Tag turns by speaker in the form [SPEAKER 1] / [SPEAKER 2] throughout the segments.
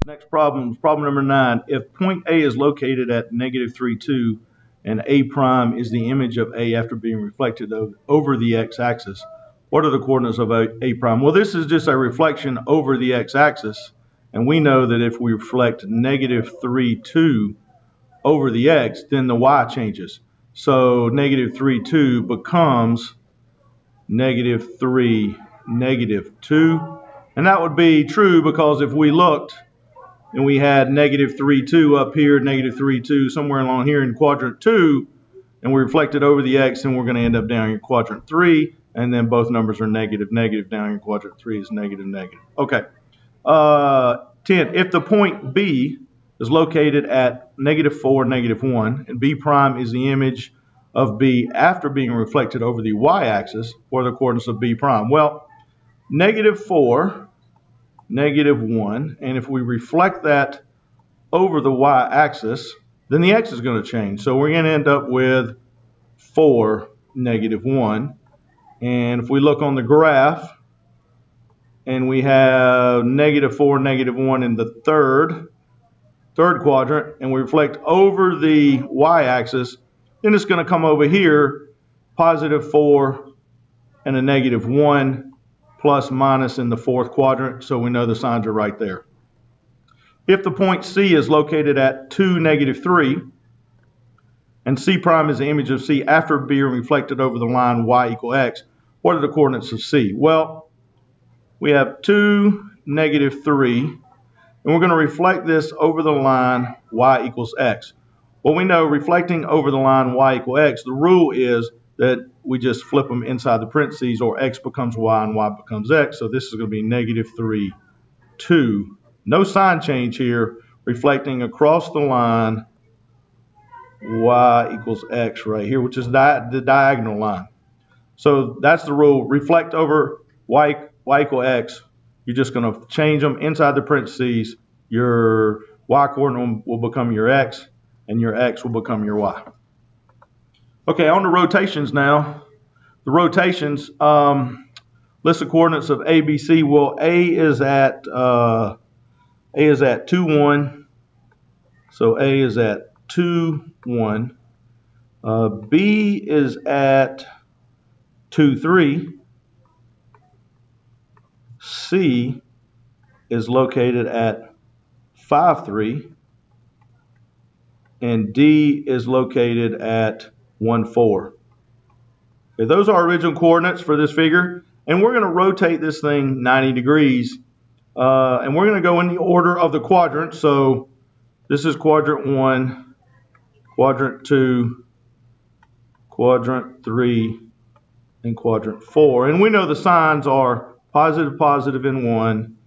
[SPEAKER 1] Next problem is problem number 9. If point A is located at negative 3, 2, and A prime is the image of A after being reflected over the x-axis, what are the coordinates of A prime? Well, this is just a reflection over the x-axis, and we know that if we reflect negative 3, 2 over the x, then the y changes. So negative 3, 2 becomes negative 3, negative 2, and that would be true because if we looked and we had negative 3, 2 up here, negative 3, 2 somewhere along here in quadrant 2, and we reflected over the x, and we're going to end up down in quadrant 3, and then both numbers are negative, negative. Down in quadrant 3 is negative, negative. Okay. 10. If the point B is located at negative 4, negative 1, and B prime is the image of B after being reflected over the y-axis, what are the coordinates of B prime? Well, negative 4, negative 1, and if we reflect that over the y-axis, then the x is going to change. So we're going to end up with 4, negative 1. And if we look on the graph, and we have negative 4, negative 1 in the third quadrant, and we reflect over the y-axis, then it's going to come over here, positive 4 and a negative 1, plus minus in the fourth quadrant, so we know the signs are right there. If the point C is located at 2, negative 3, and C prime is the image of C after being reflected over the line y equal x, what are the coordinates of C? Well, we have 2, negative 3, and we're going to reflect this over the line y equals x. Well, we know reflecting over the line y equal x, the rule is that we just flip them inside the parentheses, or x becomes y and y becomes x. So this is going to be negative 3, 2. No sign change here, reflecting across the line y equals x right here, which is the diagonal line. So that's the rule. Reflect over y equal x. You're just going to change them inside the parentheses. Your y coordinate will become your x, and your x will become your y. Okay, on to rotations now. The rotations, list the coordinates of A, B, C. Well, A is at 2, 1. So A is at 2, 1. B is at 2, 3. C is located at 5, 3. And D is located at 1, 4. Okay, those are original coordinates for this figure, and we're going to rotate this thing 90 degrees, and we're going to go in the order of the quadrants. So this is quadrant 1, quadrant 2, quadrant 3, and quadrant 4. And we know the signs are positive, positive in 1,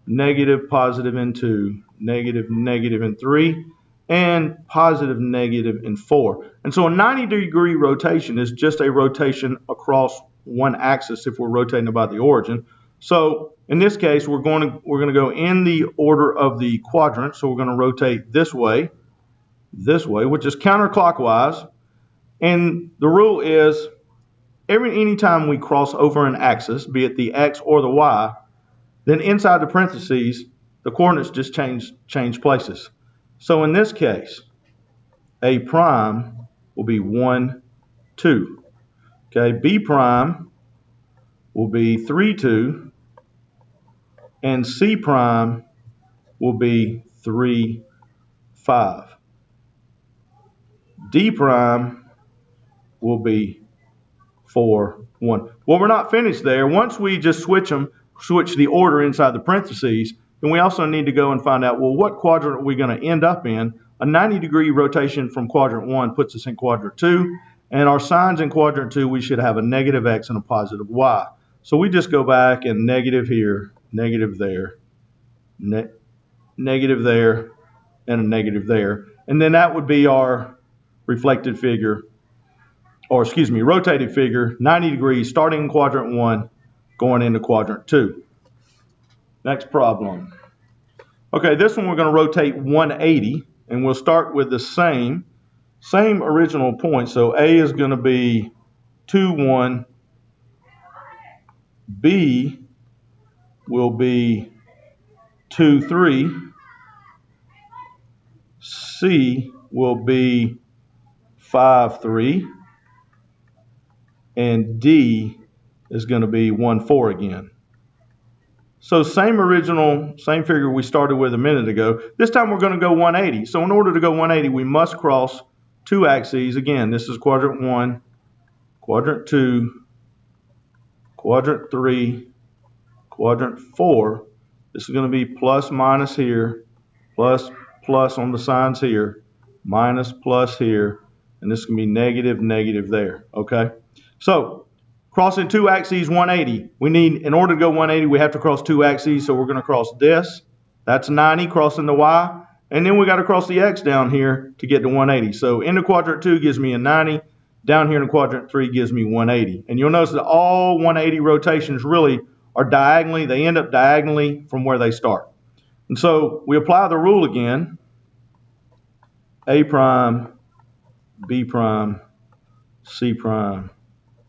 [SPEAKER 1] negative, positive in 2, negative, negative in 3, and positive, negative in 4. And so a 90-degree rotation is just a rotation across one axis if we're rotating about the origin. So in this case, we're going to go in the order of the quadrant. So we're going to rotate this way, which is counterclockwise. And the rule is anytime we cross over an axis, be it the x or the y, then inside the parentheses, the coordinates just change places. So in this case, A prime will be 1, 2. Okay, B prime will be 3, 2. And C prime will be 3, 5. D prime will be 4, 1. Well, we're not finished there. Once we just switch the order inside the parentheses, then we also need to go and find out, well, what quadrant are we going to end up in? A 90-degree rotation from quadrant 1 puts us in quadrant 2, and our signs in quadrant 2, we should have a negative x and a positive y. So we just go back and negative here, negative there, negative there, and a negative there. And then that would be our reflected figure, or excuse me, rotated figure, 90 degrees, starting in quadrant 1, going into quadrant 2. Next problem. Okay, this one we're going to rotate 180, and we'll start with the same original point. So A is going to be 2, 1. B will be 2, 3. C will be 5, 3, and D is going to be 1, 4 again. So same figure we started with a minute ago. This time we're going to go 180. So in order to go 180, we must cross two axes. Again, this is quadrant 1, quadrant 2, quadrant 3, quadrant 4. This is going to be plus minus here, plus on the signs here, minus plus here, and this is going to be negative, negative there, okay? So crossing two axes, 180. In order to go 180, we have to cross two axes, so we're going to cross this. That's 90, crossing the Y. And then we got to cross the X down here to get to 180. So into quadrant 2 gives me a 90. Down here in quadrant 3 gives me 180. And you'll notice that all 180 rotations really are diagonally. They end up diagonally from where they start. And so we apply the rule again. A prime, B prime, C prime,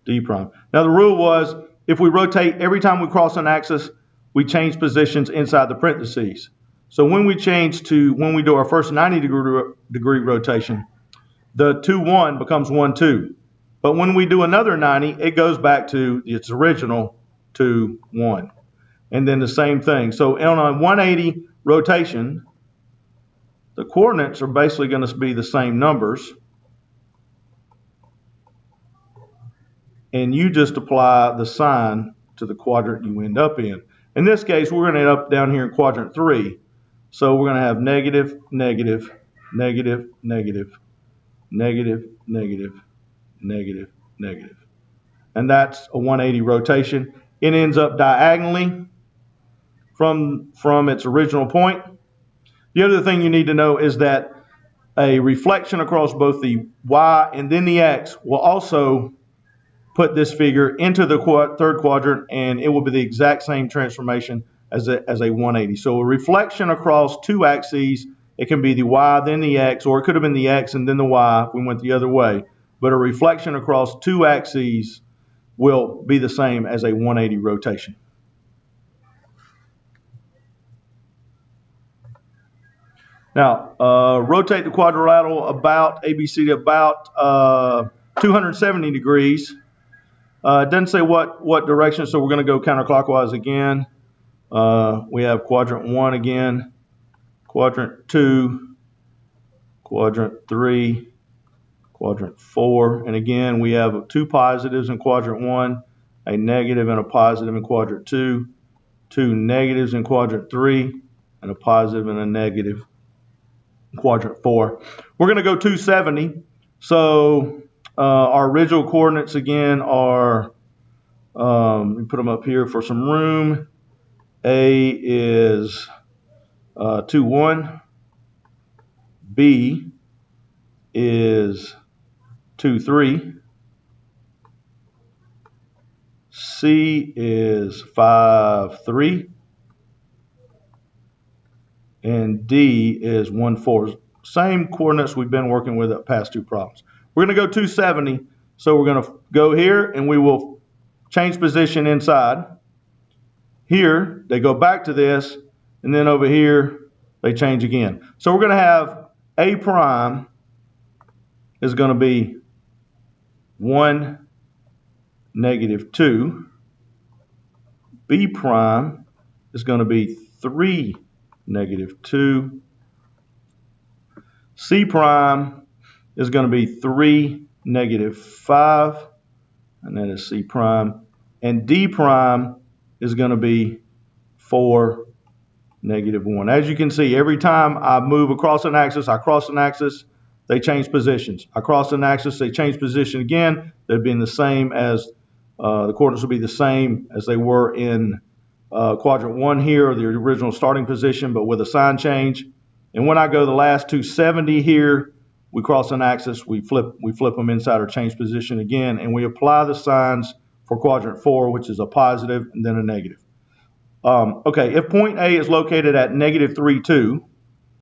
[SPEAKER 1] D prime. Now the rule was if we rotate every time we cross an axis, we change positions inside the parentheses. So when we do our first 90 degree rotation, the 2, 1 becomes 1, 2. But when we do another 90, it goes back to its original 2, 1. And then the same thing. So on a 180 rotation, the coordinates are basically going to be the same numbers. And you just apply the sign to the quadrant you end up in. In this case, we're going to end up down here in quadrant 3. So we're going to have negative, negative, negative, negative, negative, negative, negative, negative. And that's a 180 rotation. It ends up diagonally from its original point. The other thing you need to know is that a reflection across both the Y and then the X will also put this figure into the third quadrant, and it will be the exact same transformation as a 180. So a reflection across two axes, it can be the Y then the X, or it could have been the X and then the Y if we went the other way. But a reflection across two axes will be the same as a 180 rotation. Now, rotate the quadrilateral about ABC about 270 degrees. It doesn't say what direction, so we're going to go counterclockwise again. We have quadrant 1 again, quadrant 2, quadrant 3, quadrant 4. And again, we have two positives in quadrant 1, a negative and a positive in quadrant 2, two negatives in quadrant 3, and a positive and a negative in quadrant 4. We're going to go 270. So our original coordinates again are, let me put them up here for some room. A is 2, 1. B is 2, 3. C is 5, 3. And D is 1, 4. Same coordinates we've been working with at past two problems. We're going to go 270. So we're going to go here and we will change position inside. Here, they go back to this, and then over here, they change again. So we're going to have A prime is going to be 1, negative 2. B prime is going to be 3, negative 2. C prime is going to be 3, negative 5. And that is C prime. And D prime is going to be 4, negative 1. As you can see, every time I move across an axis, I cross an axis, they change positions. I cross an axis, they change position again. They'd be the same as, the coordinates will be the same as they were in quadrant 1 here, or the original starting position, but with a sign change. And when I go the last 270 here, we cross an axis, we flip them inside or change position again, and we apply the signs for quadrant 4, which is a positive and then a negative. Okay, if point A is located at negative 3, 2,